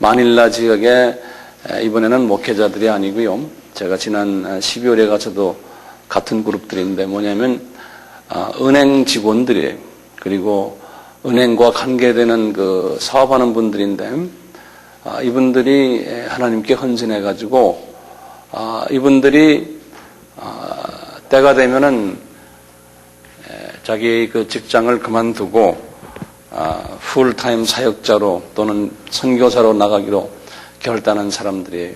마닐라 지역에 이번에는 목회자들이 아니고요. 제가 지난 12월에 가서도 같은 그룹들인데 뭐냐면 은행 직원들이에요. 그리고 은행과 관계되는 그 사업하는 분들인데 이분들이 하나님께 헌신해가지고 이분들이 때가 되면은 자기 그 직장을 그만두고 풀타임 사역자로 또는 선교사로 나가기로 결단한 사람들이에요.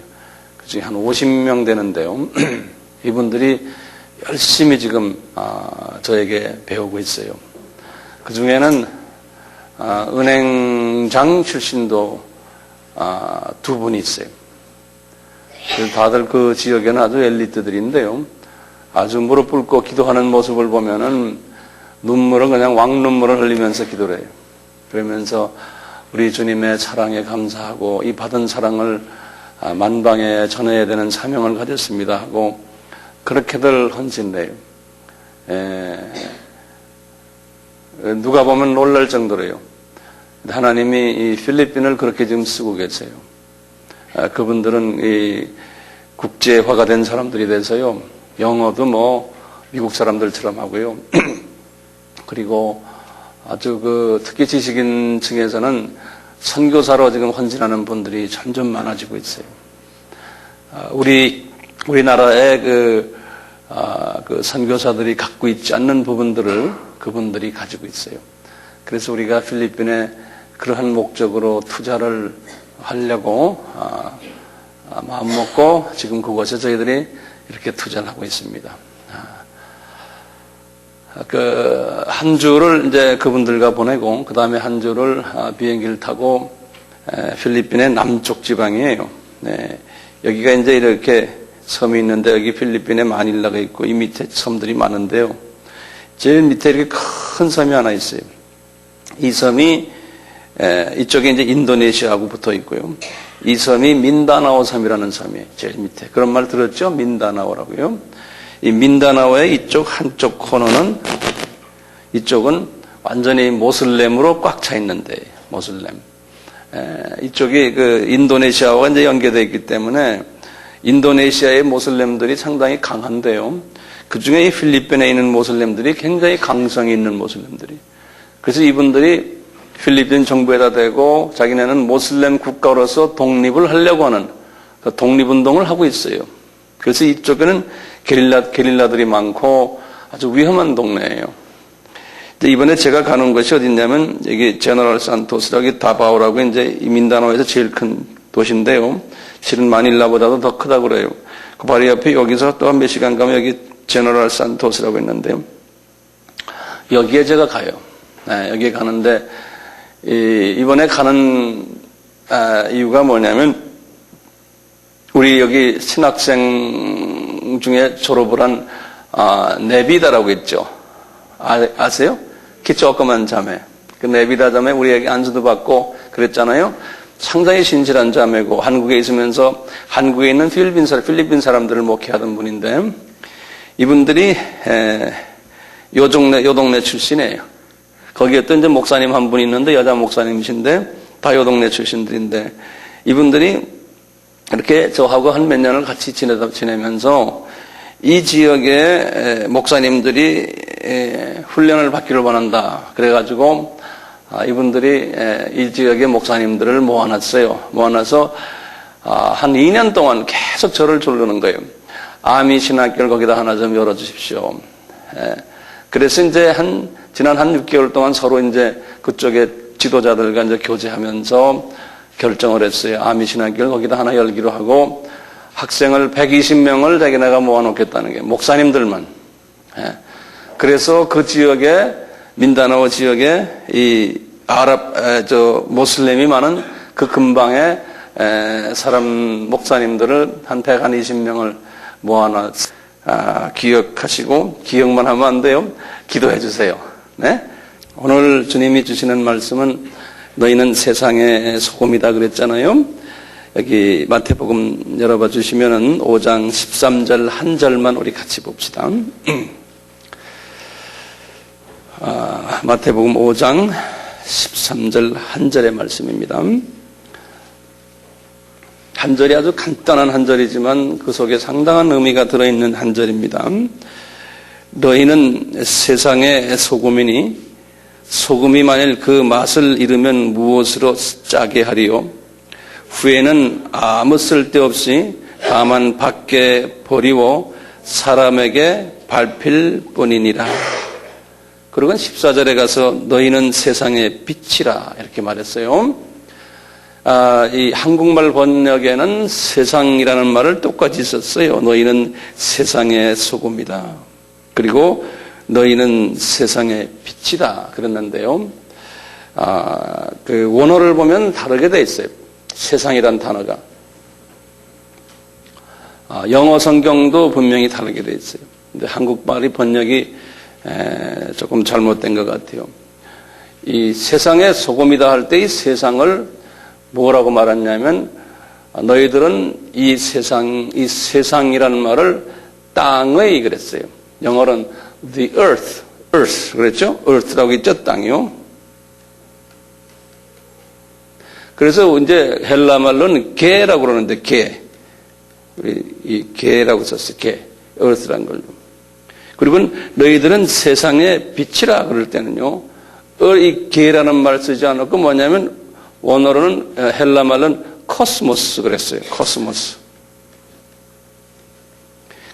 그중에 한 50명 되는데요. 이분들이 열심히 지금 저에게 배우고 있어요. 그 중에는 은행장 출신도 두 분이 있어요. 다들 그 지역에는 아주 엘리트들인데요. 아주 무릎 꿇고 기도하는 모습을 보면은 눈물을 그냥 왕눈물을 흘리면서 기도를 해요. 그러면서 우리 주님의 사랑에 감사하고 이 받은 사랑을 만방에 전해야 되는 사명을 가졌습니다 하고 그렇게들 헌신돼요. 누가 보면 놀랄 정도로요. 하나님이 이 필리핀을 그렇게 지금 쓰고 계세요. 그분들은 이 국제화가 된 사람들이 돼서요. 영어도 뭐 미국 사람들처럼 하고요. 그리고 아주 그 특히 지식인 층에서는 선교사로 지금 헌신하는 분들이 점점 많아지고 있어요. 우리나라의 그 선교사들이 갖고 있지 않는 부분들을 그분들이 가지고 있어요. 그래서 우리가 필리핀에 그러한 목적으로 투자를 하려고 마음 먹고 지금 그곳에 저희들이 이렇게 투자를 하고 있습니다. 한 주를 이제 그분들과 보내고 그 다음에 한 주를 비행기를 타고 필리핀의 남쪽 지방이에요. 네. 여기가 이제 이렇게 섬이 있는데 여기 필리핀에 마닐라가 있고 이 밑에 섬들이 많은데요. 제일 밑에 이렇게 큰 섬이 하나 있어요. 이 섬이 이쪽에 이제 인도네시아하고 붙어 있고요. 이 섬이 민다나오 섬이라는 섬이에요. 제일 밑에. 그런 말 들었죠? 민다나오라고요. 이 민다나오의 이쪽 한쪽 코너는 이쪽은 완전히 모슬렘으로 꽉 차 있는데 모슬렘. 이쪽이 그 인도네시아와 이제 연계되어 있기 때문에 인도네시아의 모슬렘들이 상당히 강한데요. 그 중에 이 필리핀에 있는 모슬렘들이 굉장히 강성이 있는 모슬렘들이. 그래서 이분들이 필리핀 정부에다 대고 자기네는 모슬렘 국가로서 독립을 하려고 하는 그 독립운동을 하고 있어요. 그래서 이쪽에는 게릴라들이 많고 아주 위험한 동네예요. 이번에 제가 가는 곳이 어디냐면 여기 제너럴 산토스라고 여기 다바오라고 이제 이 민다나오에서 제일 큰 도시인데요. 실은 마닐라보다도 더 크다고 그래요. 그 바로 옆에 여기서 또 몇 시간 가면 여기 제너럴 산토스라고 있는데요. 여기에 제가 가요. 여기에 가는데 이번에 가는 이유가 뭐냐면 우리 여기 신학생 중에 졸업을 한 네비다라고 있죠. 아세요? 키 조그만 자매. 그 네비다 자매 우리에게 안수도 받고 그랬잖아요. 상당히 신실한 자매고 한국에 있으면서 한국에 있는 필리핀 사람들을 목회하던 분인데 이분들이 요 동네 출신이에요. 거기에 또 이제 목사님 한 분 있는데 여자 목사님이신데 다 요 동네 출신들인데 이분들이 이렇게 저하고 한 몇 년을 같이 지내면서 이 지역의 목사님들이 훈련을 받기를 원한다. 그래가지고 이분들이 이 지역의 목사님들을 모아놨어요. 모아놔서 한 2년 동안 계속 저를 조르는 거예요. 아미 신학교를 거기다 하나 좀 열어주십시오. 그래서 이제 지난 한 6개월 동안 서로 이제 그쪽에 지도자들과 이제 교제하면서 결정을 했어요. 아미 신학교를 거기다 하나 열기로 하고 학생을 120명을 자기네가 모아놓겠다는 게 목사님들만. 그래서 그 지역에 민다나오 지역에 이 모슬렘이 많은 그 근방에 사람 목사님들을 한 120명을 모아놔 기억하시고 기억만 하면 안 돼요. 기도해 주세요. 네? 오늘 주님이 주시는 말씀은 너희는 세상의 소금이다 그랬잖아요. 여기 마태복음 열어봐 주시면은 5장 13절 한 절만 우리 같이 봅시다. 마태복음 5장 13절 한 절의 말씀입니다. 한 절이 아주 간단한 한 절이지만 그 속에 상당한 의미가 들어있는 한 절입니다. 너희는 세상의 소금이니 소금이 만일 그 맛을 잃으면 무엇으로 짜게 하리요? 후에는 아무 쓸데없이 다만 밖에 버리고 사람에게 밟힐 뿐이니라. 그리고 14절에 가서 너희는 세상의 빛이라 이렇게 말했어요. 이 한국말 번역에는 세상이라는 말을 똑같이 썼어요. 너희는 세상의 소금이다. 그리고 너희는 세상의 빛이다 그랬는데요. 그 원어를 보면 다르게 돼 있어요. 세상이란 단어가. 영어 성경도 분명히 다르게 돼 있어요. 근데 한국말이 번역이 조금 잘못된 것 같아요. 이 세상의 소금이다 할 때 이 세상을 뭐라고 말했냐면 너희들은 이 세상이라는 말을 땅의 그랬어요. 영어로는 the earth 그랬죠? earth라고 있죠, 땅이요. 그래서 이제 헬라 말로는 게라고 그러는데 이 게라고 썼어요. 게, earth라는 걸로. 그리고 너희들은 세상의 빛이라 그럴 때는요, 이 게라는 말 쓰지 않았고 뭐냐면 원어로는 헬라 말로는 코스모스 그랬어요. 코스모스.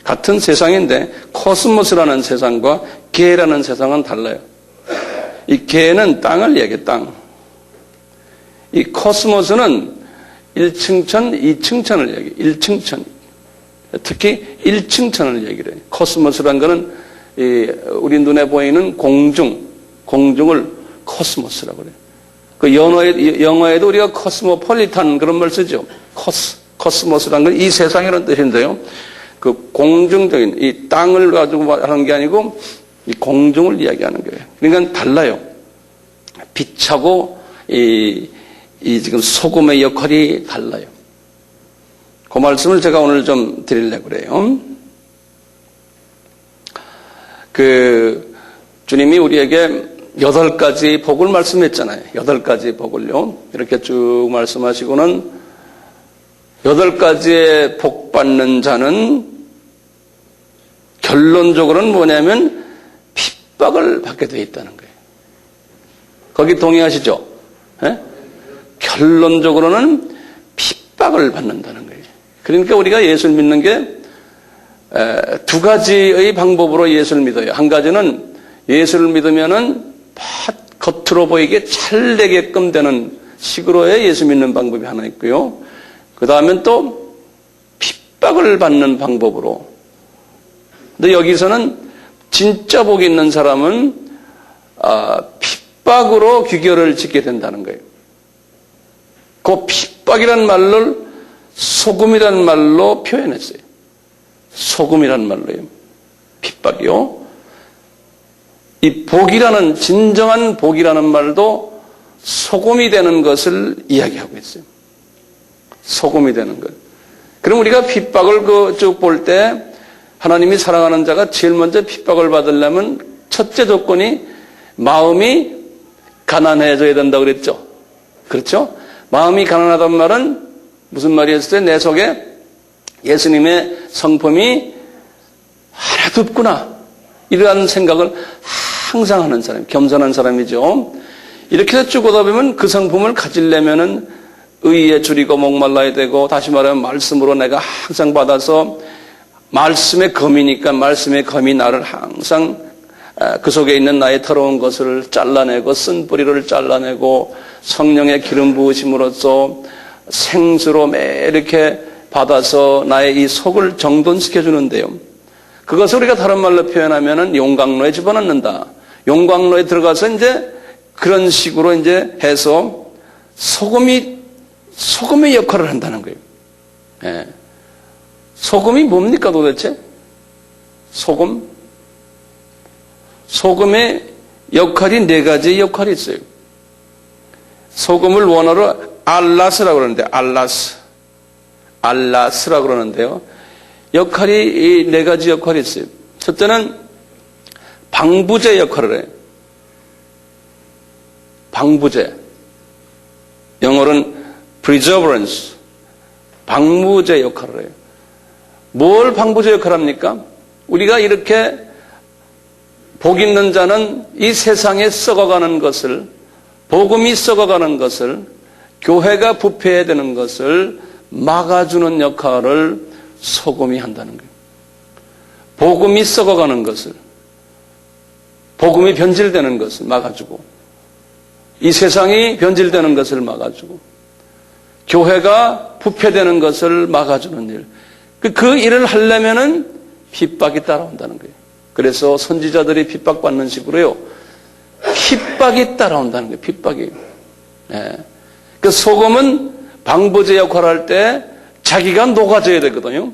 같은 세상인데 코스모스라는 세상과 게라는 세상은 달라요. 이 게는 땅을 얘기해요. 땅. 이 코스모스는 1층천, 2층천을 얘기해요. 1층천. 특히 1층천을 얘기를 해요. 코스모스라는 거는 우리 눈에 보이는 공중을 코스모스라고 그래요. 그 영어에도 우리가 코스모폴리탄 그런 말 쓰죠. 코스모스라는 건 이 세상이라는 뜻인데요. 그 공중적인 이 땅을 가지고 하는 게 아니고 이 공중을 이야기하는 거예요. 그러니까 달라요. 빛하고 이 지금 소금의 역할이 달라요. 그 말씀을 제가 오늘 좀 드리려고 그래요. 주님이 우리에게 8가지 복을 말씀했잖아요. 8가지 복을요. 이렇게 쭉 말씀하시고는 8가지의 복 받는 자는 결론적으로는 뭐냐면 핍박을 받게 되어 있다는 거예요. 거기 동의하시죠? 네? 결론적으로는 핍박을 받는다는 거예요. 그러니까 우리가 예수를 믿는 게 2가지의 방법으로 예수를 믿어요. 한 가지는 예수를 믿으면은 겉으로 보이게 잘 되게끔 되는 식으로의 예수 믿는 방법이 하나 있고요. 그 다음엔 또 핍박을 받는 방법으로. 근데 여기서는 진짜 복 있는 사람은 핍박으로 귀결을 짓게 된다는 거예요. 그 핍박이란 말을 소금이란 말로 표현했어요. 소금이란 말로요. 핍박이요. 이 복이라는 진정한 복이라는 말도 소금이 되는 것을 이야기하고 있어요. 소금이 되는 것. 그럼 우리가 핍박을 쭉 볼 때 하나님이 사랑하는 자가 제일 먼저 핍박을 받으려면 첫째 조건이 마음이 가난해져야 된다고 그랬죠. 그렇죠? 마음이 가난하다는 말은 무슨 말이었어요? 내 속에 예수님의 성품이 하나도 없구나. 이러한 생각을 항상 하는 사람, 겸손한 사람이죠. 이렇게 해서 쭉 오다 보면 그 성품을 가지려면은 의에 줄이고 목말라야 되고, 다시 말하면 말씀으로 내가 항상 받아서 말씀의 검이니까 말씀의 검이 나를 항상 그 속에 있는 나의 더러운 것을 잘라내고 쓴뿌리를 잘라내고 성령의 기름 부으심으로써 생수로 매일 이렇게 받아서 나의 이 속을 정돈시켜 주는데요. 그것을 우리가 다른 말로 표현하면은 용광로에 집어넣는다. 용광로에 들어가서 이제 그런 식으로 이제 해서 소금의 역할을 한다는 거예요. 예. 소금이 뭡니까 도대체? 소금의 역할이 4가지 역할이 있어요. 소금을 원어로 알라스라고 그러는데, 알라스라고 그러는데요. 역할이 이 4가지 역할이 있어요. 첫째는 방부제 역할을 해요. 방부제. 영어로는 preservance. 방부제 역할을 해요. 뭘 방부제 역할을 합니까? 우리가 이렇게 복 있는 자는 이 세상에 썩어가는 것을, 복음이 썩어가는 것을, 교회가 부패해야 되는 것을 막아주는 역할을 소금이 한다는 거예요. 복음이 썩어가는 것을, 복음이 변질되는 것을 막아주고, 이 세상이 변질되는 것을 막아주고, 교회가 부패되는 것을 막아주는 일. 그 일을 하려면은 핍박이 따라온다는 거예요. 그래서 선지자들이 핍박받는 식으로요, 핍박이 따라온다는 거예요. 핍박이. 예. 그 소금은 방부제 역할을 할 때 자기가 녹아져야 되거든요.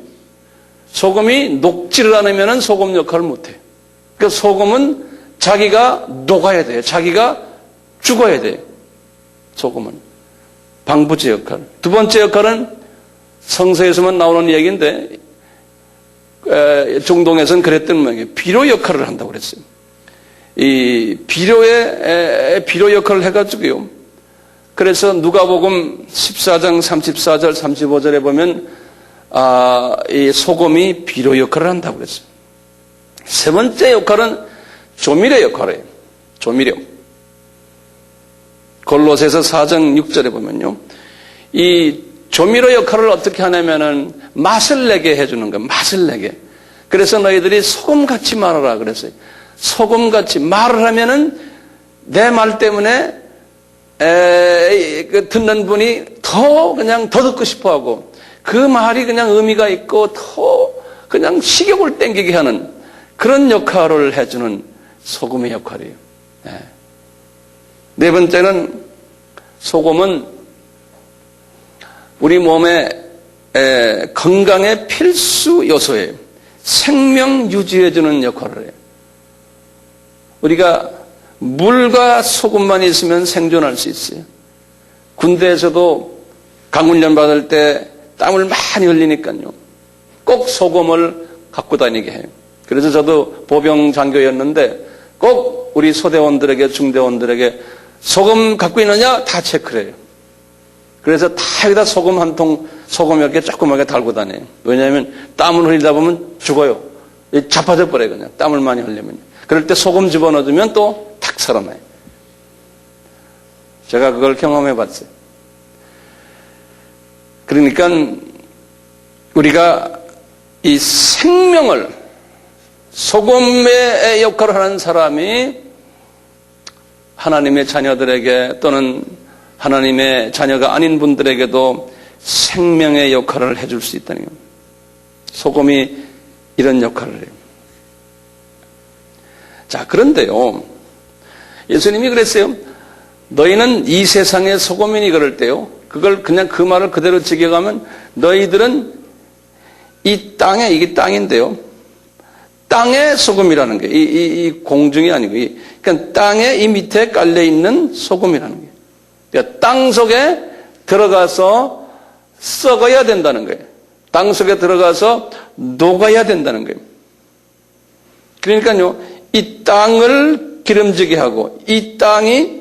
소금이 녹지를 않으면 소금 역할을 못해요. 그 소금은 자기가 녹아야 돼요. 자기가 죽어야 돼요. 소금은. 방부제 역할. 두 번째 역할은 성서에서만 나오는 얘기인데 중동에서는 그랬던 모양이에요. 비료 역할을 한다고 그랬어요. 이 비료 역할을 해가지고요. 그래서 누가복음 14장 34절 35절에 보면 이 소금이 비료 역할을 한다고 그랬어요. 세 번째 역할은 조미료 역할이에요. 조미료. 골로새서 4장 6절에 보면요. 이 조미료 역할을 어떻게 하냐면은 맛을 내게 해주는 거예요. 맛을 내게. 그래서 너희들이 소금같이 말하라 그랬어요. 소금같이 말을 하면은 내 말 때문에 듣는 분이 더 그냥 더 듣고 싶어 하고 그 말이 그냥 의미가 있고 더 그냥 식욕을 땡기게 하는 그런 역할을 해주는 소금의 역할이에요. 네 번째는 소금은 우리 몸의 건강의 필수 요소예요. 생명 유지해주는 역할을 해요. 우리가 물과 소금만 있으면 생존할 수 있어요. 군대에서도 강훈련 받을 때 땀을 많이 흘리니까요. 꼭 소금을 갖고 다니게 해요. 그래서 저도 보병 장교였는데 꼭 우리 소대원들에게 중대원들에게 소금 갖고 있느냐 다 체크를 해요. 그래서 다 여기다 소금 한 통, 소금 이렇게 조그맣게 달고 다녀요. 왜냐하면 땀을 흘리다 보면 죽어요. 자빠져 버려요, 그냥. 땀을 많이 흘리면. 그럴 때 소금 집어넣어주면 또 탁 살아나요. 제가 그걸 경험해 봤어요. 그러니까 우리가 이 생명을 소금의 역할을 하는 사람이 하나님의 자녀들에게 또는 하나님의 자녀가 아닌 분들에게도 생명의 역할을 해줄 수 있다는 겁니다. 소금이 이런 역할을 해요. 자, 그런데요. 예수님이 그랬어요. 너희는 이 세상의 소금이니 그럴 때요. 그걸 그냥 그 말을 그대로 지켜가면 너희들은 이 땅에, 이게 땅인데요. 땅의 소금이라는 게, 이 공중이 아니고, 그러니까 땅에 이 밑에 깔려있는 소금이라는 게. 그러니까 땅 속에 들어가서 썩어야 된다는 거예요. 땅 속에 들어가서 녹아야 된다는 거예요. 그러니까요, 이 땅을 기름지게 하고, 이 땅이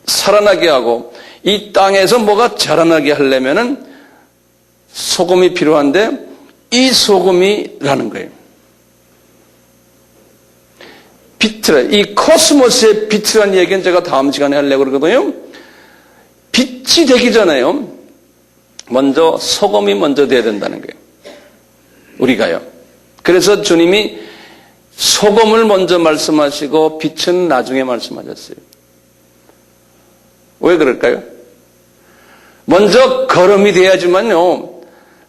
살아나게 하고, 이 땅에서 뭐가 자라나게 하려면은 소금이 필요한데, 이 소금이라는 거예요. 비트라, 이 코스모스의 비트라는 얘기는 제가 다음 시간에 하려고 그러거든요. 빛이 되기 전에요. 먼저 소금이 먼저 돼야 된다는 거예요. 우리가요. 그래서 주님이 소금을 먼저 말씀하시고 빛은 나중에 말씀하셨어요. 왜 그럴까요? 먼저 거름이 돼야지만요.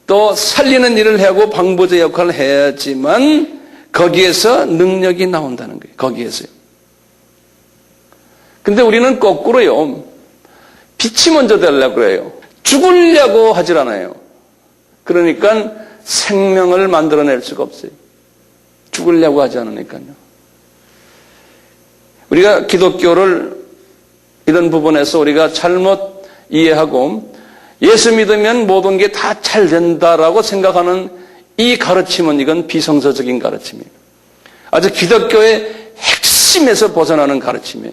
또 살리는 일을 하고 방부제 역할을 해야지만 거기에서 능력이 나온다는 거예요. 거기에서요. 근데 우리는 거꾸로요. 빛이 먼저 되려고 그래요. 죽으려고 하질 않아요. 그러니까 생명을 만들어낼 수가 없어요. 죽으려고 하지 않으니까요. 우리가 기독교를 이런 부분에서 우리가 잘못 이해하고 예수 믿으면 모든 게 다 잘 된다라고 생각하는 이 가르침은 이건 비성서적인 가르침이에요. 아주 기독교의 핵심에서 벗어나는 가르침이에요.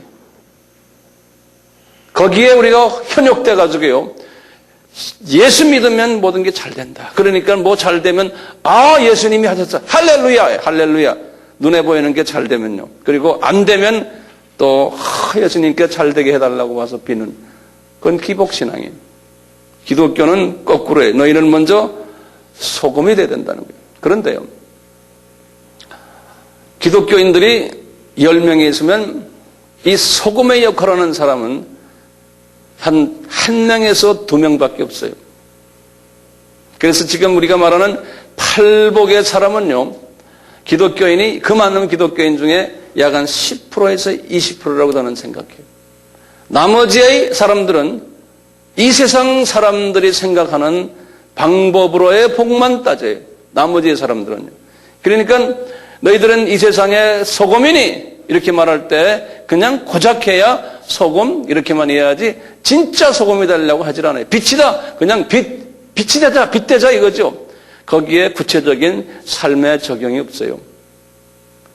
거기에 우리가 현혹돼 가지고요. 예수 믿으면 모든 게 잘 된다. 그러니까 뭐 잘 되면 예수님이 하셨어. 할렐루야, 할렐루야. 눈에 보이는 게 잘 되면요. 그리고 안 되면 또 예수님께 잘 되게 해달라고 와서 비는, 그건 기복신앙이에요. 기독교는 거꾸로 해. 너희는 먼저 소금이 돼야 된다는 거예요. 그런데요, 기독교인들이 10명이 있으면 이 소금의 역할을 하는 사람은 한 명에서 2명밖에 없어요. 그래서 지금 우리가 말하는 팔복의 사람은요, 기독교인이, 그 많은 기독교인 중에 약 한 10%에서 20%라고 저는 생각해요. 나머지의 사람들은 이 세상 사람들이 생각하는 방법으로의 복만 따져요. 나머지의 사람들은요. 그러니까 너희들은 이 세상의 소금이니 이렇게 말할 때 그냥 고작해야 소금 이렇게만 해야지 진짜 소금이 되려고 하질 않아요. 빛이다. 그냥 빛이 되자, 빛되자 이거죠. 거기에 구체적인 삶의 적용이 없어요.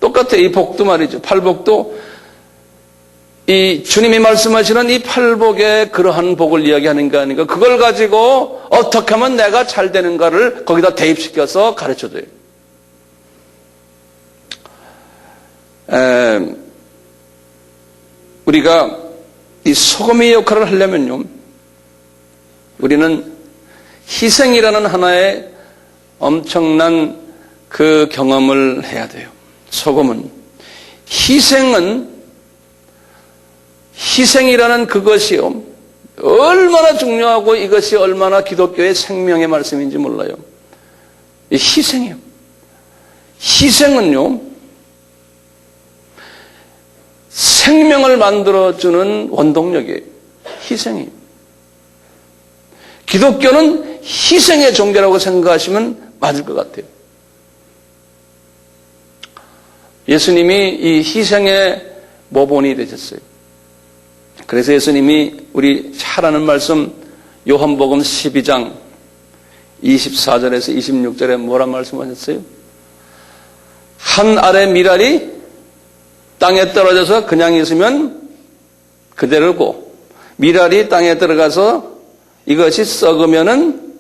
똑같아요. 이 복도 말이죠. 팔복도 이 주님이 말씀하시는 이 팔복의 그러한 복을 이야기하는 거 아닌가. 그걸 가지고 어떻게 하면 내가 잘 되는가를 거기다 대입시켜서 가르쳐줘요. 우리가 이 소금의 역할을 하려면요, 우리는 희생이라는 하나의 엄청난 그 경험을 해야 돼요. 소금은, 희생이라는 그것이요, 얼마나 중요하고 이것이 얼마나 기독교의 생명의 말씀인지 몰라요. 이 희생이요. 희생은요, 생명을 만들어주는 원동력이에요. 희생이에요. 기독교는 희생의 종교라고 생각하시면 맞을 것 같아요. 예수님이 이 희생의 모본이 되셨어요. 그래서 예수님이 우리 잘 아는 말씀 요한복음 12장 24절에서 26절에 뭐란 말씀하셨어요? 한 알의 밀알이 땅에 떨어져서 그냥 있으면 그대로고, 밀알이 땅에 들어가서 이것이 썩으면은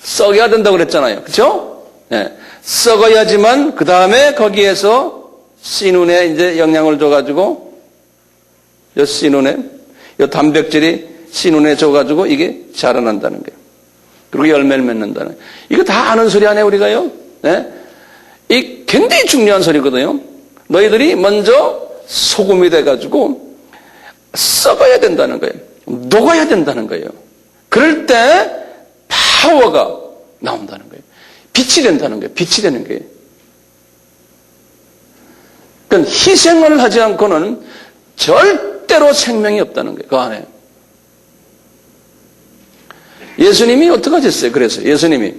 썩어야 된다고 그랬잖아요. 그렇죠? 네. 썩어야지만 그 다음에 거기에서 씨눈에 이제 영양을 줘가지고, 요 씨눈에, 요 단백질이 씨눈에 줘가지고 이게 자라난다는 거예요. 그리고 열매를 맺는다는 거예요. 이거 다 아는 소리 아니에요, 우리가요? 네? 이 굉장히 중요한 소리거든요. 너희들이 먼저 소금이 돼가지고 썩어야 된다는 거예요. 녹아야 된다는 거예요. 그럴 때 파워가 나온다는 거예요. 빛이 된다는 거예요. 빛이 되는 거예요. 그러니까 희생을 하지 않고는 절대로 생명이 없다는 거예요. 그 안에. 예수님이 어떻게 하셨어요? 그래서 예수님이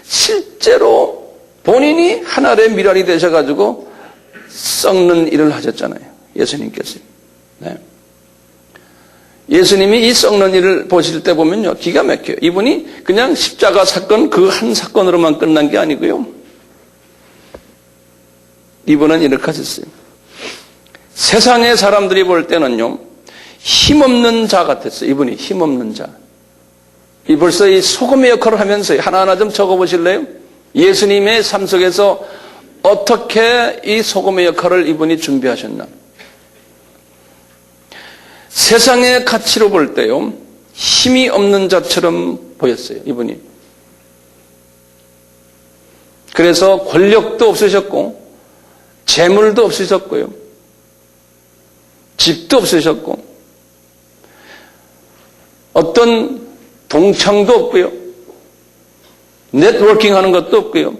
실제로 본인이 하늘의 밀알이 되셔가지고 썩는 일을 하셨잖아요. 예수님께서. 네. 예수님이 이 썩는 일을 보실 때 보면요, 기가 막혀요. 이분이 그냥 십자가 사건 그 한 사건으로만 끝난 게 아니고요. 이분은 이렇게 하셨어요. 세상의 사람들이 볼 때는요, 힘없는 자 같았어요. 이분이 힘없는 자. 이 벌써 이 소금의 역할을 하면서 하나하나 좀 적어보실래요? 예수님의 삶 속에서 어떻게 이 소금의 역할을 이분이 준비하셨나? 세상의 가치로 볼 때요, 힘이 없는 자처럼 보였어요, 이분이. 그래서 권력도 없으셨고, 재물도 없으셨고요, 집도 없으셨고, 어떤 동창도 없고요, 네트워킹 하는 것도 없고요,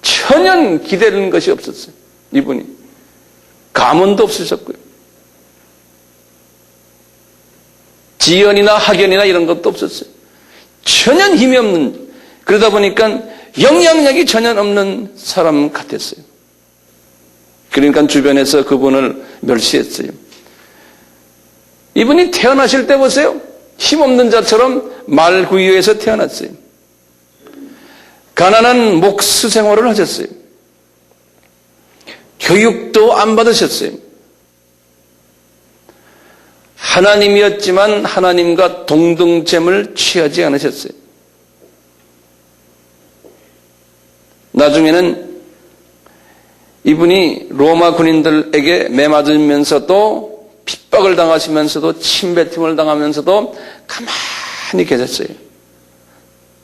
전혀 기대는 것이 없었어요. 이분이. 가문도 없으셨고요, 지연이나 학연이나 이런 것도 없었어요. 전혀 힘이 없는, 그러다 보니까 영향력이 전혀 없는 사람 같았어요. 그러니까 주변에서 그분을 멸시했어요. 이분이 태어나실 때 보세요. 힘없는 자처럼 말구유에서 태어났어요. 가난한 목수 생활을 하셨어요. 교육도 안 받으셨어요. 하나님이었지만 하나님과 동등됨을 취하지 않으셨어요. 나중에는 이분이 로마 군인들에게 매맞으면서도 핍박을 당하시면서도 침뱉음을 당하면서도 가만히 계셨어요.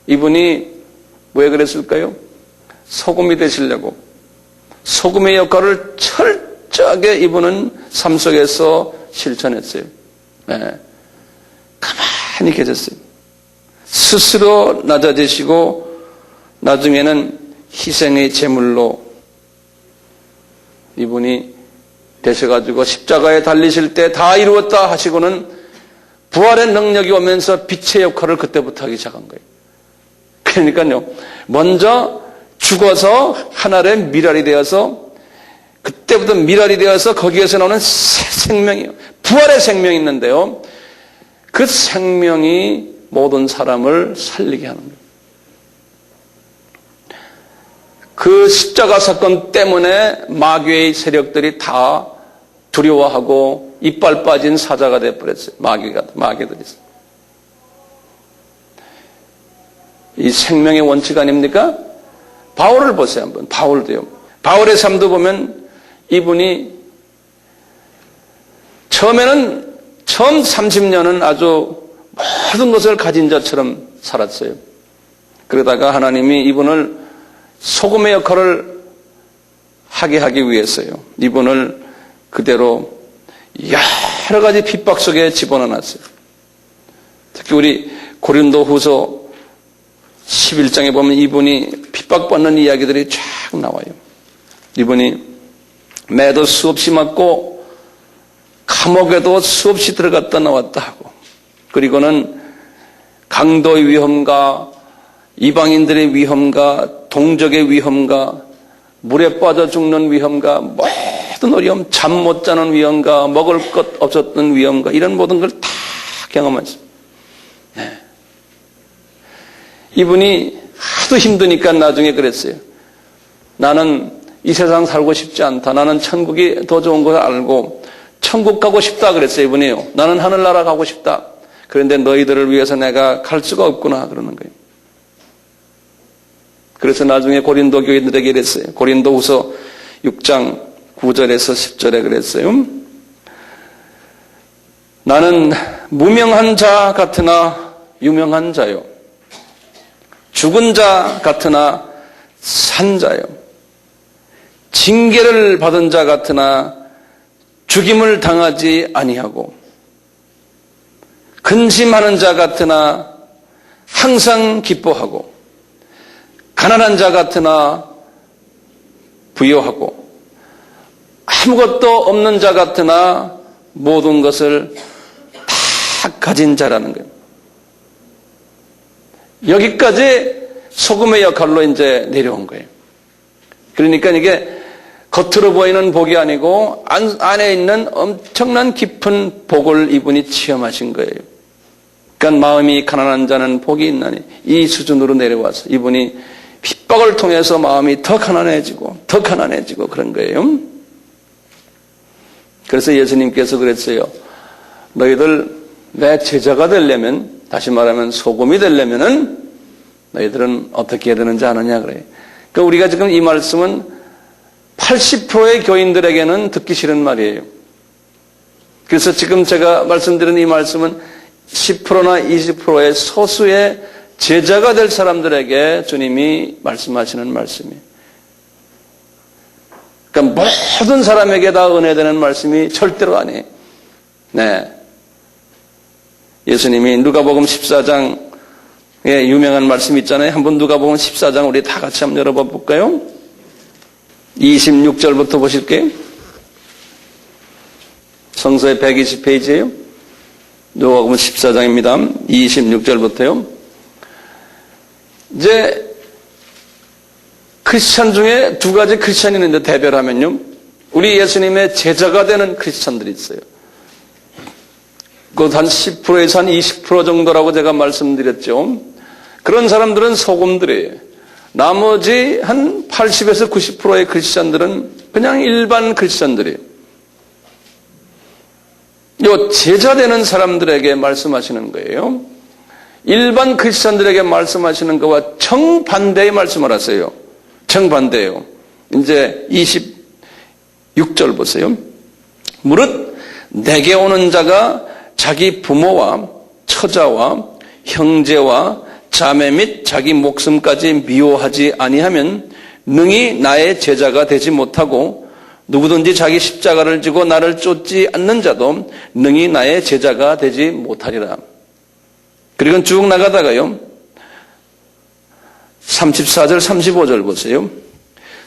이분이 왜 그랬을까요? 소금이 되시려고 소금의 역할을 철저하게 이분은 삶 속에서 실천했어요. 네. 가만히 계셨어요. 스스로 낮아지시고 나중에는 희생의 제물로 이분이 되셔가지고 십자가에 달리실 때 다 이루었다 하시고는 부활의 능력이 오면서 빛의 역할을 그때부터 하기 시작한 거예요. 그러니까요, 먼저 죽어서 하늘의 미랄이 되어서 그때부터 미랄이 되어서 거기에서 나오는 새 생명이에요. 부활의 생명이 있는데요, 그 생명이 모든 사람을 살리게 하는 거예요. 그 십자가 사건 때문에 마귀의 세력들이 다 두려워하고 이빨 빠진 사자가 되어버렸어요. 마귀들이. 이 생명의 원칙 아닙니까? 바울을 보세요, 한번. 바울도요. 바울의 삶도 보면 이분이 처음 30년은 아주 모든 것을 가진 자처럼 살았어요. 그러다가 하나님이 이분을 소금의 역할을 하게 하기 위해서요, 이분을 그대로 여러 가지 핍박 속에 집어넣어놨어요. 특히 우리 고린도후서 11장에 보면 이분이 핍박받는 이야기들이 쫙 나와요. 이분이 매도 수없이 맞고 감옥에도 수없이 들어갔다 나왔다 하고, 그리고는 강도의 위험과 이방인들의 위험과 동족의 위험과 물에 빠져 죽는 위험과 모든 어려움, 잠 못 자는 위험과 먹을 것 없었던 위험과 이런 모든 걸 다 경험했어요. 네. 이분이 하도 힘드니까 나중에 그랬어요. 나는 이 세상 살고 싶지 않다. 나는 천국이 더 좋은 걸 알고 천국 가고 싶다 그랬어요. 이분이요. 나는 하늘나라 가고 싶다. 그런데 너희들을 위해서 내가 갈 수가 없구나 그러는 거예요. 그래서 나중에 고린도 교인들에게 이랬어요. 고린도후서 6장 9절에서 10절에 그랬어요. 나는 무명한 자 같으나 유명한 자요, 죽은 자 같으나 산 자요, 징계를 받은 자 같으나 죽임을 당하지 아니하고, 근심하는 자 같으나 항상 기뻐하고, 가난한 자 같으나 부유하고, 아무것도 없는 자 같으나 모든 것을 다 가진 자라는 거예요. 여기까지 소금의 역할로 이제 내려온 거예요. 그러니까 이게 겉으로 보이는 복이 아니고 안에 있는 엄청난 깊은 복을 이분이 체험하신 거예요. 그러니까 마음이 가난한 자는 복이 있나니, 이 수준으로 내려와서 이분이 핍박을 통해서 마음이 더 가난해지고 더 가난해지고 그런 거예요. 그래서 예수님께서 그랬어요. 너희들 내 제자가 되려면, 다시 말하면 소금이 되려면은 너희들은 어떻게 해야 되는지 아느냐 그래요. 그러니까 우리가 지금 이 말씀은 80%의 교인들에게는 듣기 싫은 말이에요. 그래서 지금 제가 말씀드린 이 말씀은 10%나 20%의 소수의 제자가 될 사람들에게 주님이 말씀하시는 말씀이에요. 그러니까 모든 사람에게 다 은혜되는 말씀이 절대로 아니에요. 네. 예수님이 누가복음 14장에 유명한 말씀 있잖아요. 한번 누가복음 14장 우리 다 같이 한번 열어봐 볼까요? 26절부터 보실게요. 성서의 120페이지예요. 누가복음 14장입니다. 26절부터요. 이제 크리스찬 중에 두 가지 크리스찬이 있는데 대별하면요, 우리 예수님의 제자가 되는 크리스찬들이 있어요. 그 한 10%에서 한 20% 정도라고 제가 말씀드렸죠. 그런 사람들은 소금들이에요. 나머지 한 80에서 90%의 크리스찬들은 그냥 일반 크리스찬들이에요. 요 제자 되는 사람들에게 말씀하시는 거예요. 일반 크리스천들에게 말씀하시는 것과 정반대의 말씀을 하세요. 정반대예요. 이제 26절 보세요. 무릇 내게 오는 자가 자기 부모와 처자와 형제와 자매 및 자기 목숨까지 미워하지 아니하면 능히 나의 제자가 되지 못하고 누구든지 자기 십자가를 지고 나를 쫓지 않는 자도 능히 나의 제자가 되지 못하리라. 그리고 쭉 나가다가요. 34절 35절 보세요.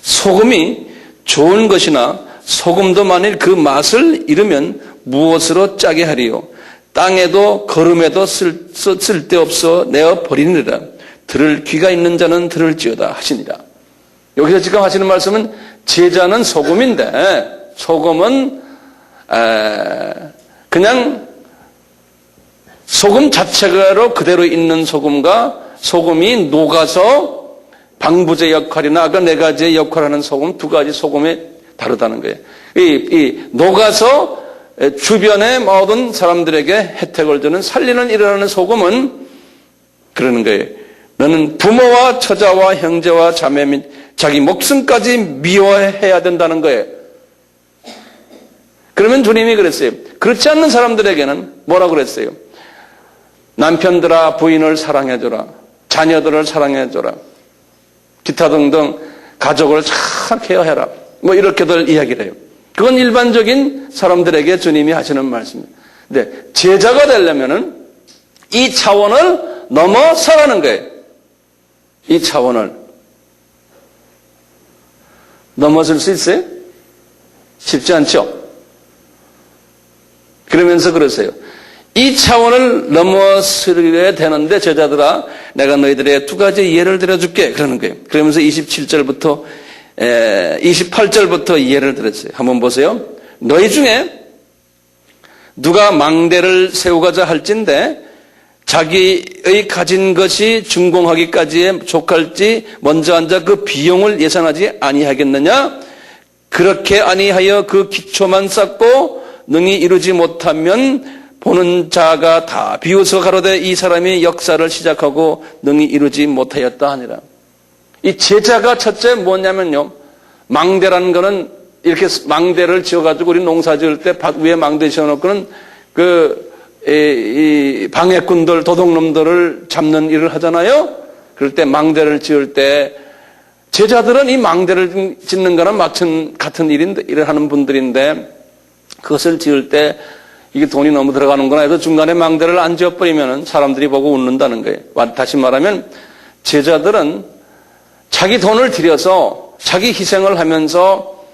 소금이 좋은 것이나 소금도 만일 그 맛을 잃으면 무엇으로 짜게 하리요. 땅에도 거름에도 쓸데없어 내어 버리느니라. 들을 귀가 있는 자는 들을지어다 하시니라. 여기서 지금 하시는 말씀은 제자는 소금인데 소금은 그냥 소금 자체로 그대로 있는 소금과 소금이 녹아서 방부제 역할이나 아까 네 가지의 역할을 하는 소금 두 가지 소금이 다르다는 거예요. 이 녹아서 주변의 모든 사람들에게 혜택을 주는 살리는 일을 하는 소금은 그러는 거예요. 너는 부모와 처자와 형제와 자매 및 자기 목숨까지 미워해야 된다는 거예요. 그러면 주님이 그랬어요. 그렇지 않는 사람들에게는 뭐라고 그랬어요? 남편들아 부인을 사랑해줘라. 자녀들을 사랑해줘라. 기타 등등 가족을 잘 케어해라. 뭐 이렇게들 이야기를 해요. 그건 일반적인 사람들에게 주님이 하시는 말씀입니다. 근데 제자가 되려면은 이 차원을 넘어서라는 거예요. 이 차원을 넘어설 수 있어요? 쉽지 않죠? 그러면서 그러세요. 이 차원을 넘어서게 되는데 제자들아 내가 너희들의 두 가지 예를 들어줄게 그러는 거예요. 그러면서 27절부터 28절부터 예를 들었어요. 한번 보세요. 너희 중에 누가 망대를 세우고자 할진대 자기의 가진 것이 준공하기까지에 족할지 먼저 앉아 그 비용을 예산하지 아니하겠느냐? 그렇게 아니하여 그 기초만 쌓고 능히 이루지 못하면 보는 자가 다 비웃어 가로되 이 사람이 역사를 시작하고 능히 이루지 못하였다 하니라. 이 제자가 첫째 뭐냐면요. 망대라는 거는 이렇게 망대를 지어가지고 우리 농사 지을 때 밭 위에 망대 지어놓고는 이 방해꾼들, 도둑놈들을 잡는 일을 하잖아요. 그럴 때 망대를 지을 때 제자들은 이 망대를 짓는 거랑 같은 일을 하는 분들인데 그것을 지을 때 이게 돈이 너무 들어가는구나 해서 중간에 망대를 안 지어버리면 사람들이 보고 웃는다는 거예요. 다시 말하면 제자들은 자기 돈을 들여서 자기 희생을 하면서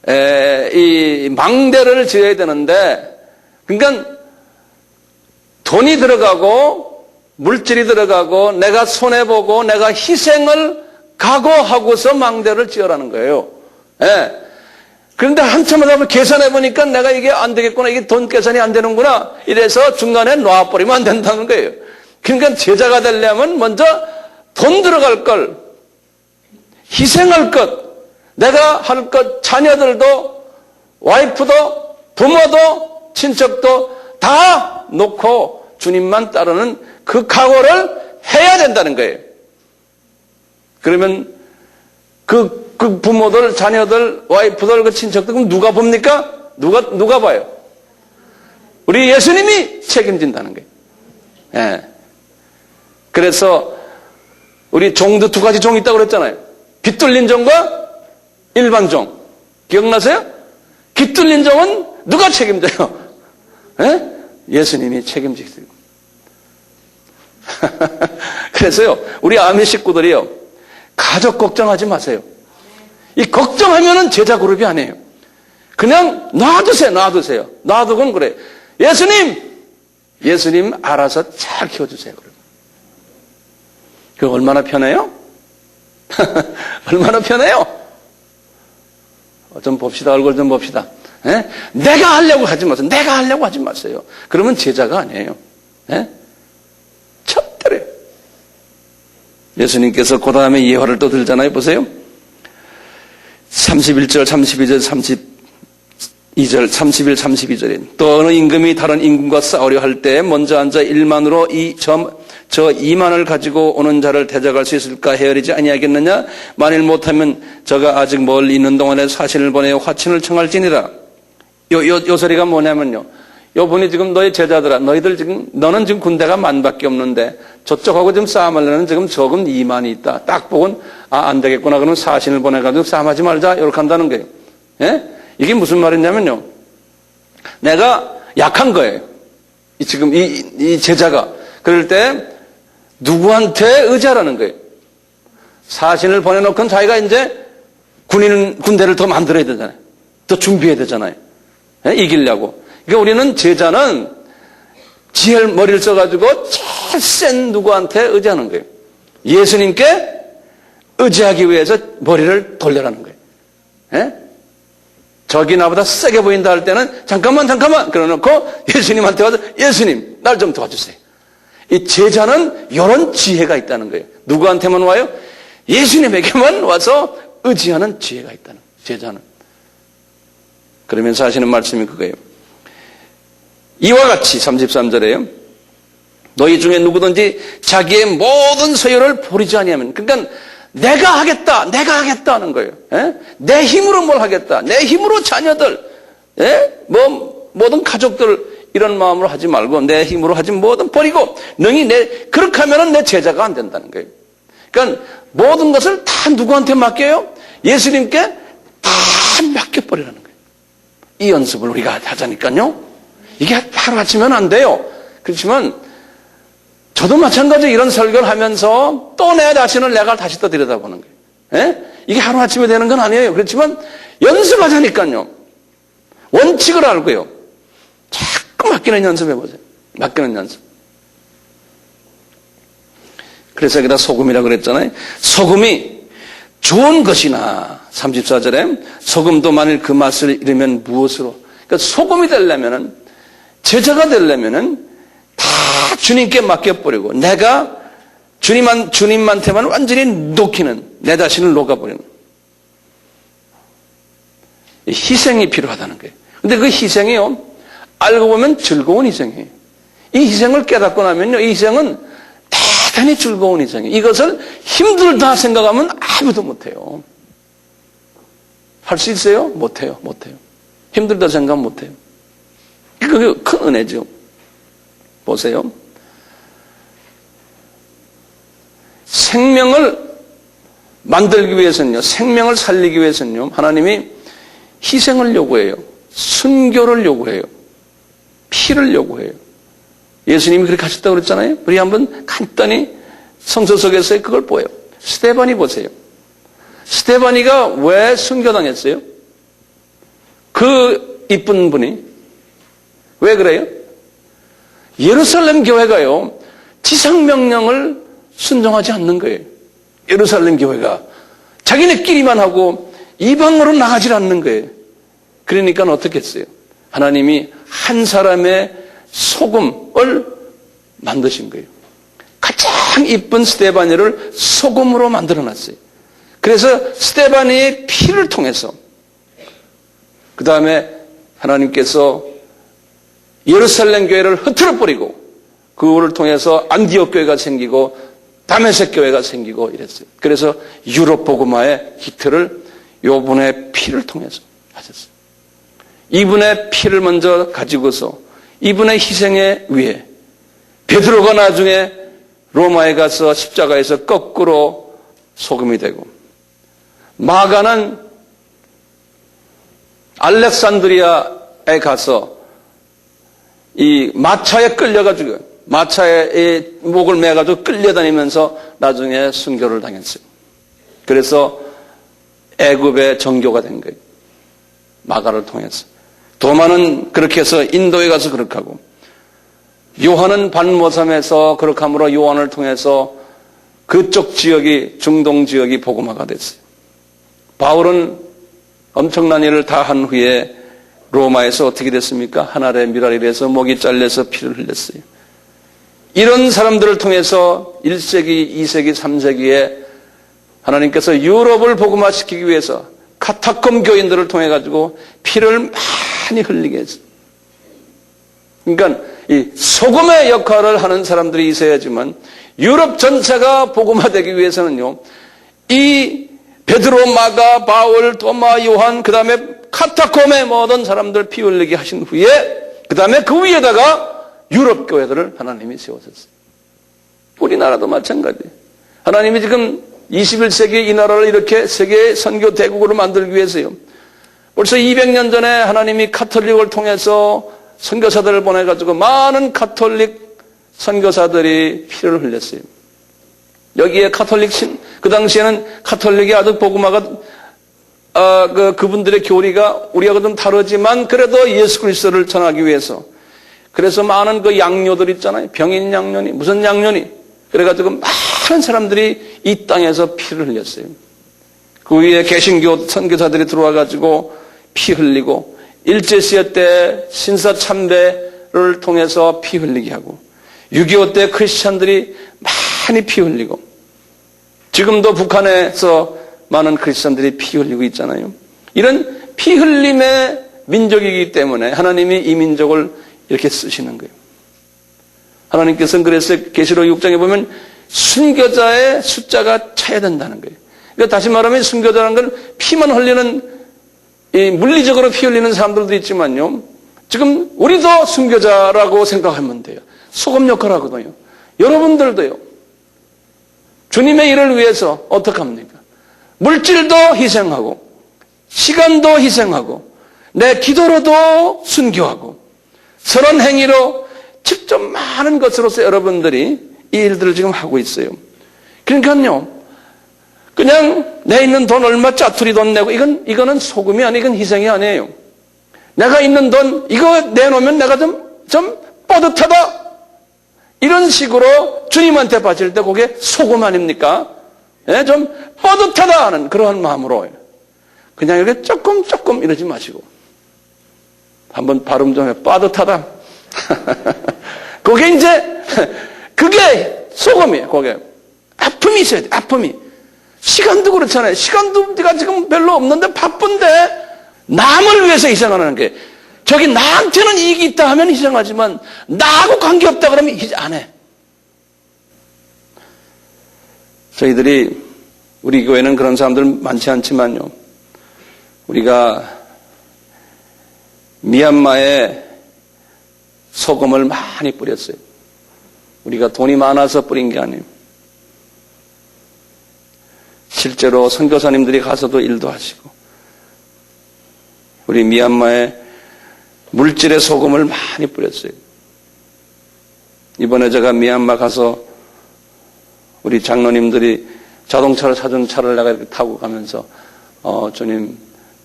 이 망대를 지어야 되는데 그러니까 돈이 들어가고 물질이 들어가고 내가 손해보고 내가 희생을 각오하고서 망대를 지어라는 거예요. 예. 그런데 한참 하다 보면 계산해보니까 내가 이게 안 되겠구나. 이게 돈 계산이 안 되는구나. 이래서 중간에 놔버리면 안 된다는 거예요. 그러니까 제자가 되려면 먼저 돈 들어갈 걸, 희생할 것, 내가 할 것, 자녀들도, 와이프도, 부모도, 친척도 다 놓고 주님만 따르는 그 각오를 해야 된다는 거예요. 그러면 그 부모들, 자녀들, 와이프들, 그 친척들, 그럼 누가 봅니까? 누가 봐요? 우리 예수님이 책임진다는 거예요. 예. 그래서 우리 종도 두 가지 종이 있다고 그랬잖아요. 깃뚫린 종과 일반 종. 기억나세요? 깃뚫린 종은 누가 책임져요? 예? 예수님이 책임지세요. 그래서요, 우리 아미 식구들이요, 가족 걱정하지 마세요. 이 걱정하면은 제자 그룹이 아니에요. 그냥 놔두세요. 놔두곤 그래. 예수님 알아서 잘 키워주세요. 그 얼마나 편해요? 얼마나 편해요? 좀 봅시다. 얼굴 좀 봅시다. 에? 내가 하려고 하지 마세요. 내가 하려고 하지 마세요. 그러면 제자가 아니에요. 에? 첩들어요. 예수님께서 그 다음에 예화를 또 들잖아요. 보세요. 31절, 32절, 2절 31, 32절에 또 어느 임금이 다른 임금과 싸우려 할 때 먼저 앉아 1만으로 저 2만을 가지고 오는 자를 대적할 수 있을까 헤아리지 아니하겠느냐? 만일 못하면 저가 아직 멀리 있는 동안에 사신을 보내어 화친을 청할지니라. 요 소리가 뭐냐면요, 요 분이 지금 너희 제자들아, 너는 지금 군대가 10,000밖에 없는데 저쪽하고 지금 싸움하려는 지금 적은 2만이 있다. 딱 보곤 안 되겠구나. 그러면 사신을 보내가지고 싸움하지 말자. 이렇게 한다는 거예요. 예? 이게 무슨 말이냐면요, 내가 약한 거예요. 지금 이 제자가. 그럴 때 누구한테 의지하라는 거예요? 사신을 보내놓고는 자기가 이제 군대를 더 만들어야 되잖아요. 더 준비해야 되잖아요. 예? 이기려고. 그러니까 우리는 제자는 지혜를 머리를 써가지고 제일 센 누구한테 의지하는 거예요. 예수님께 의지하기 위해서 머리를 돌려라는 거예요. 예? 적이 나보다 세게 보인다 할 때는 잠깐만 그러놓고 예수님한테 와서 예수님 날 좀 도와주세요. 이 제자는 이런 지혜가 있다는 거예요. 누구한테만 와요? 예수님에게만 와서 의지하는 지혜가 있다는 거예요. 제자는. 그러면서 하시는 말씀이 그거예요. 이와 같이 33절에요. 너희 중에 누구든지 자기의 모든 소유를 버리지 아니하면, 그러니까 내가 하겠다 하는 거예요. 예? 내 힘으로 뭘 하겠다. 내 힘으로 자녀들, 예? 모든 가족들 이런 마음으로 하지 말고 내 힘으로 하지 뭐든 버리고 능히 그렇게 하면은 내 제자가 안 된다는 거예요. 그러니까 모든 것을 다 누구한테 맡겨요? 예수님께 다 맡겨버리라는 거예요. 이 연습을 우리가 하자니까요. 이게 하루아침에는 안 돼요. 그렇지만 저도 마찬가지로 이런 설교를 하면서 또 내 자신을 내가 다시 또 들여다보는 거예요. 예? 이게 하루아침에 되는 건 아니에요. 그렇지만 연습하자니까요. 원칙을 알고요. 자꾸 맡기는 연습해보세요. 맡기는 연습. 그래서 여기다 소금이라고 그랬잖아요. 소금이 좋은 것이나 34절에 소금도 만일 그 맛을 잃으면 무엇으로? 그러니까 소금이 되려면은, 제자가 되려면은 다 주님께 맡겨버리고 내가 주님한테만 완전히 녹이는, 내 자신을 녹아버리는 희생이 필요하다는 거예요. 근데 그 희생이요, 알고 보면 즐거운 희생이에요. 이 희생을 깨닫고 나면요, 이 희생은 대단히 즐거운 희생이에요. 이것을 힘들다 생각하면 아무도 못해요. 할 수 있어요? 못해요. 힘들다 생각하면 못해요. 그게 큰 은혜죠. 보세요. 생명을 만들기 위해서는요, 생명을 살리기 위해서는요, 하나님이 희생을 요구해요. 순교를 요구해요. 피를 요구해요. 예수님이 그렇게 하셨다고 그랬잖아요. 우리 한번 간단히 성서 속에서 그걸 보여요. 스데반이 보세요. 스데반이가 왜 순교당했어요? 그 이쁜 분이. 왜 그래요? 예루살렘 교회가요, 지상명령을 순종하지 않는 거예요. 예루살렘 교회가 자기네끼리만 하고 이방으로 나가질 않는 거예요. 그러니까 어떻게 했어요? 하나님이 한 사람의 소금을 만드신 거예요. 가장 이쁜 스데바니를 소금으로 만들어놨어요. 그래서 스데바니의 피를 통해서 그 다음에 하나님께서 예루살렘 교회를 흐트러버리고 그거를 통해서 안디옥 교회가 생기고 다메섹 교회가 생기고 이랬어요. 그래서 유럽 복음화의 히트를 이분의 피를 통해서 하셨어요. 이분의 피를 먼저 가지고서 이분의 희생에 의해 베드로가 나중에 로마에 가서 십자가에서 거꾸로 소금이 되고, 마가는 알렉산드리아에 가서 이 마차에 끌려가지고 마차에 목을 매가지고 끌려다니면서 나중에 순교를 당했어요. 그래서 애굽의 정교가 된 거예요. 마가를 통해서. 도마는 그렇게 해서 인도에 가서 그렇게 하고, 요한은 반모섬에서 그렇게 함으로 요한을 통해서 그쪽 지역이, 중동 지역이 복음화가 됐어요. 바울은 엄청난 일을 다 한 후에 로마에서 어떻게 됐습니까? 한 알의 밀알이라서 목이 잘려서 피를 흘렸어요. 이런 사람들을 통해서 1세기, 2세기, 3세기에 하나님께서 유럽을 복음화시키기 위해서 카타콤 교인들을 통해 가지고 피를 많이 흘리게 했어요. 그러니까 이 소금의 역할을 하는 사람들이 있어야지만 유럽 전체가 복음화되기 위해서는요, 이 베드로, 마가, 바울, 도마, 요한, 그 다음에 카타콤의 모든 사람들 피 흘리게 하신 후에, 그 다음에 그 위에다가 유럽 교회들을 하나님이 세우셨어요. 우리나라도 마찬가지예요. 하나님이 지금 21세기 이 나라를 이렇게 세계 선교 대국으로 만들기 위해서요, 벌써 200년 전에 하나님이 카톨릭을 통해서 선교사들을 보내가지고 많은 카톨릭 선교사들이 피를 흘렸어요. 여기에 그 당시에는 카톨릭이 아주 복음화가, 그분들의 교리가 우리하고 좀 다르지만 그래도 예수 그리스도를 전하기 위해서. 그래서 많은 그 양녀들 있잖아요. 병인 양녀니, 무슨 양녀니. 그래가지고 많은 사람들이 이 땅에서 피를 흘렸어요. 그 위에 개신교 선교사들이 들어와가지고 피 흘리고, 일제시대 때 신사참배를 통해서 피 흘리게 하고, 6.25 때 크리스찬들이 많이 피 흘리고, 지금도 북한에서 많은 크리스찬들이 피 흘리고 있잖아요. 이런 피 흘림의 민족이기 때문에 하나님이 이 민족을 이렇게 쓰시는 거예요. 하나님께서는 그래서 계시록 6장에 보면 순교자의 숫자가 차야 된다는 거예요. 그러니까 다시 말하면 순교자라는 건 피만 흘리는, 이 물리적으로 피 흘리는 사람들도 있지만요, 지금 우리도 순교자라고 생각하면 돼요. 소금 역할을 하거든요. 여러분들도요, 주님의 일을 위해서 어떻게 합니까? 물질도 희생하고, 시간도 희생하고, 내 기도로도 순교하고, 선한 행위로 직접 많은 것으로서 여러분들이 이 일들을 지금 하고 있어요. 그러니까요, 그냥 내 있는 돈 얼마 짜투리 돈 내고, 이거는 소금이 아니에요. 이건 희생이 아니에요. 내가 있는 돈 이거 내놓으면 내가 좀 뿌듯하다, 이런 식으로 주님한테 바칠 때 그게 소금 아닙니까? 예, 좀 뿌듯하다 하는 그러한 마음으로 그냥 이렇게 조금 이러지 마시고 한번 발음 좀 해. 뿌듯하다. 그게 이제 그게 소금이에요. 그게 아픔이 있어야 돼. 아픔이. 시간도 그렇잖아요. 시간도 네가 지금 별로 없는데 바쁜데 남을 위해서 희생하는 게, 저기 나한테는 이익이 있다 하면 희생하지만 나하고 관계없다 그러면 안 해. 저희들이, 우리 교회는 그런 사람들 많지 않지만요, 우리가 미얀마에 소금을 많이 뿌렸어요. 우리가 돈이 많아서 뿌린 게 아니에요. 실제로 선교사님들이 가서도 일도 하시고, 우리 미얀마에 물질의 소금을 많이 뿌렸어요. 이번에 제가 미얀마 가서 우리 장로님들이 자동차를 사준 차를 내가 이렇게 타고 가면서, 주님,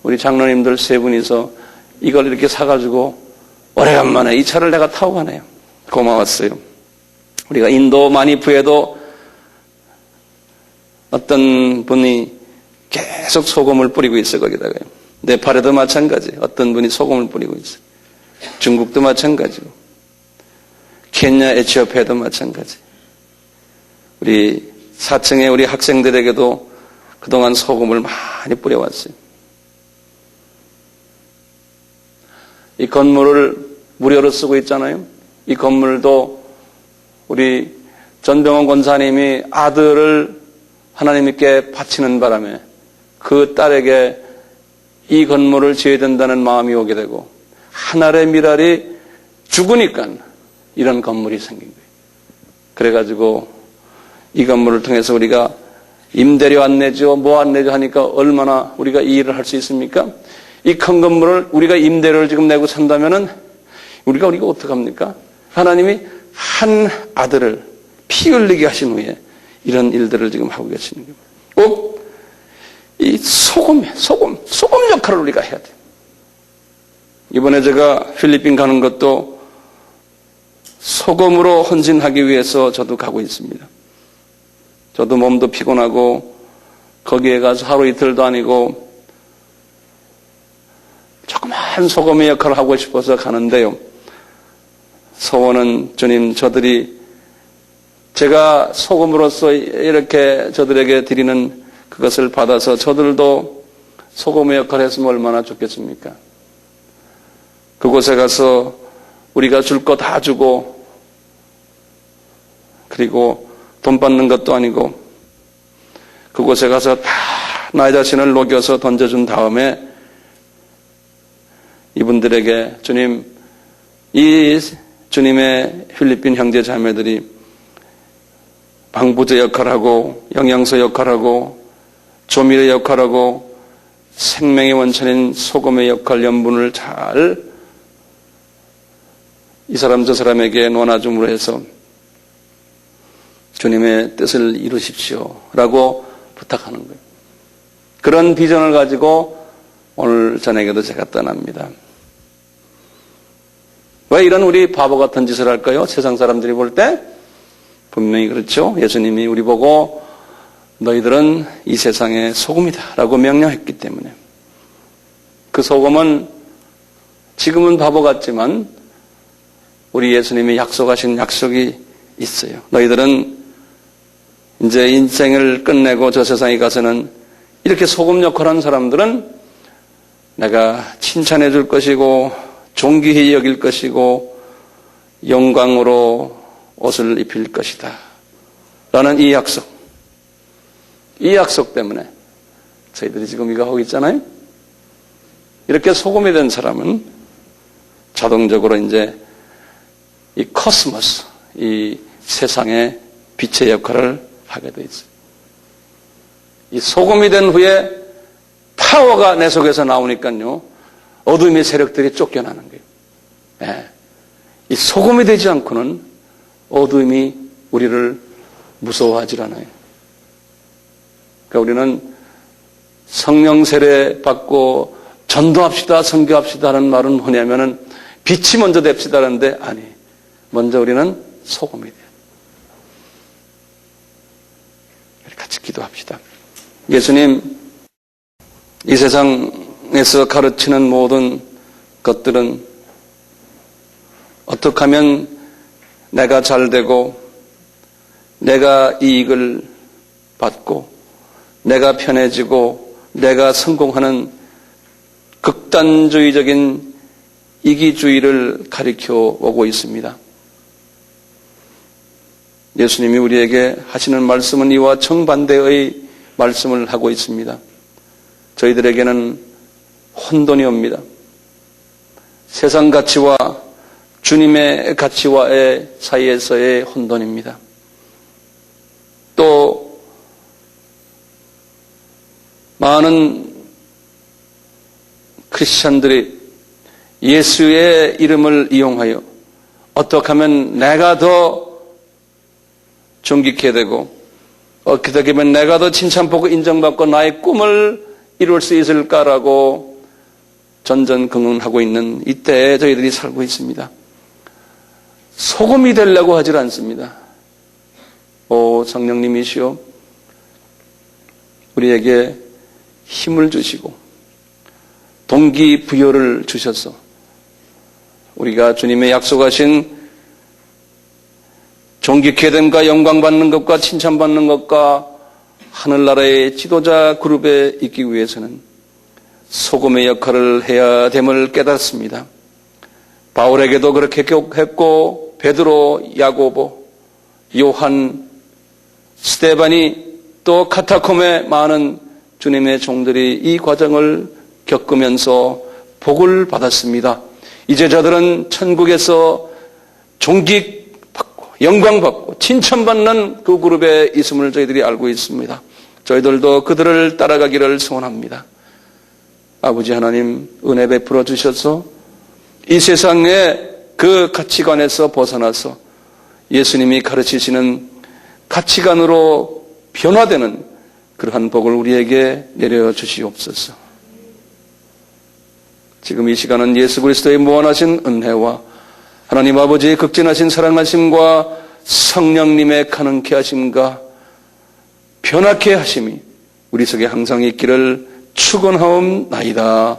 우리 장로님들 세 분이서 이걸 이렇게 사가지고 오래간만에 이 차를 내가 타고 가네요. 고마웠어요. 우리가 인도 마니푸에도 어떤 분이 계속 소금을 뿌리고 있어요. 거기다가요. 네팔에도 마찬가지. 어떤 분이 소금을 뿌리고 있어요. 중국도 마찬가지고, 케냐, 에티오피아도 마찬가지. 우리 4층에 우리 학생들에게도 그동안 소금을 많이 뿌려왔어요. 이 건물을 무료로 쓰고 있잖아요. 이 건물도 우리 전병원 권사님이 아들을 하나님께 바치는 바람에 그 딸에게 이 건물을 지어야 된다는 마음이 오게 되고, 하늘의 미랄이 죽으니까 이런 건물이 생긴 거예요. 그래가지고 이 건물을 통해서 우리가 임대료 안 내죠, 뭐 안 내죠 하니까 얼마나 우리가 이 일을 할 수 있습니까? 이 큰 건물을 우리가 임대료를 지금 내고 산다면은 우리가 어떡합니까? 하나님이 한 아들을 피 흘리게 하신 후에 이런 일들을 지금 하고 계시는 거예요. 꼭 이 소금 역할을 우리가 해야 돼요. 이번에 제가 필리핀 가는 것도 소금으로 헌신하기 위해서 저도 가고 있습니다. 저도 몸도 피곤하고 거기에 가서 하루 이틀도 아니고 조그만 소금의 역할을 하고 싶어서 가는데요. 소원은, 주님, 제가 소금으로서 이렇게 저들에게 드리는 그것을 받아서 저들도 소금의 역할을 했으면 얼마나 좋겠습니까? 그곳에 가서 우리가 줄 거 다 주고, 그리고 돈 받는 것도 아니고 그곳에 가서 다 나의 자신을 녹여서 던져준 다음에 이분들에게 주님, 이 주님의 필리핀 형제 자매들이 방부제 역할하고 영양소 역할하고 조미료 역할하고 생명의 원천인 소금의 역할 염분을 잘 이 사람 저 사람에게 논아줌으로 해서 주님의 뜻을 이루십시오 라고 부탁하는 거예요. 그런 비전을 가지고 오늘 저녁에도 제가 떠납니다. 왜 이런 우리 바보 같은 짓을 할까요? 세상 사람들이 볼 때 분명히 그렇죠. 예수님이 우리 보고 너희들은 이 세상의 소금이다 라고 명령했기 때문에 그 소금은 지금은 바보 같지만 우리 예수님이 약속하신 약속이 있어요. 너희들은 이제 인생을 끝내고 저 세상에 가서는 이렇게 소금 역할한 사람들은 내가 칭찬해 줄 것이고 존귀히 여길 것이고 영광으로 옷을 입힐 것이다 라는 이 약속 때문에 저희들이 지금 이거 하고 있잖아요. 이렇게 소금이 된 사람은 자동적으로 이제 이 코스모스, 이 세상의 빛의 역할을 하게 돼 있어요. 이 소금이 된 후에 파워가 내 속에서 나오니까요, 어둠의 세력들이 쫓겨나는 거예요. 네. 이 소금이 되지 않고는 어둠이 우리를 무서워하지 않아요. 그러니까 우리는 성령 세례 받고 전도합시다, 선교합시다 하는 말은 뭐냐면은 빛이 먼저 됩시다 하는데 아니. 먼저 우리는 소금이 돼요. 같이 기도합시다. 예수님, 이 세상에서 가르치는 모든 것들은 어떻게 하면 내가 잘 되고 내가 이익을 받고 내가 편해지고 내가 성공하는 극단주의적인 이기주의를 가리켜 오고 있습니다. 예수님이 우리에게 하시는 말씀은 이와 정반대의 말씀을 하고 있습니다. 저희들에게는 혼돈이 옵니다. 세상 가치와 주님의 가치와의 사이에서의 혼돈입니다. 또 많은 크리스찬들이 예수의 이름을 이용하여 어떻게 하면 내가 더 존귀케 되고 어떻게 하면 내가 더 칭찬받고 인정받고 나의 꿈을 이룰 수 있을까라고 전전긍긍하고 있는 이때에 저희들이 살고 있습니다. 소금이 되려고 하질 않습니다. 오 성령님이시여 우리에게 힘을 주시고 동기부여를 주셔서 우리가 주님의 약속하신 존귀케 됨과 영광받는 것과 칭찬받는 것과 하늘나라의 지도자 그룹에 있기 위해서는 소금의 역할을 해야 됨을 깨닫습니다. 바울에게도 그렇게 했고 베드로, 야고보, 요한, 스데반이 또 카타콤의 많은 주님의 종들이 이 과정을 겪으면서 복을 받았습니다. 이제 저들은 천국에서 존귀받고 영광받고 칭찬받는 그 그룹에 있음을 저희들이 알고 있습니다. 저희들도 그들을 따라가기를 소원합니다. 아버지 하나님 은혜 베풀어 주셔서 이 세상의 그 가치관에서 벗어나서 예수님이 가르치시는 가치관으로 변화되는 그러한 복을 우리에게 내려주시옵소서. 지금 이 시간은 예수 그리스도의 무한하신 은혜와 하나님 아버지의 극진하신 사랑하심과 성령님의 가능케 하심과 변화케 하심이 우리 속에 항상 있기를 축원하옵나이다.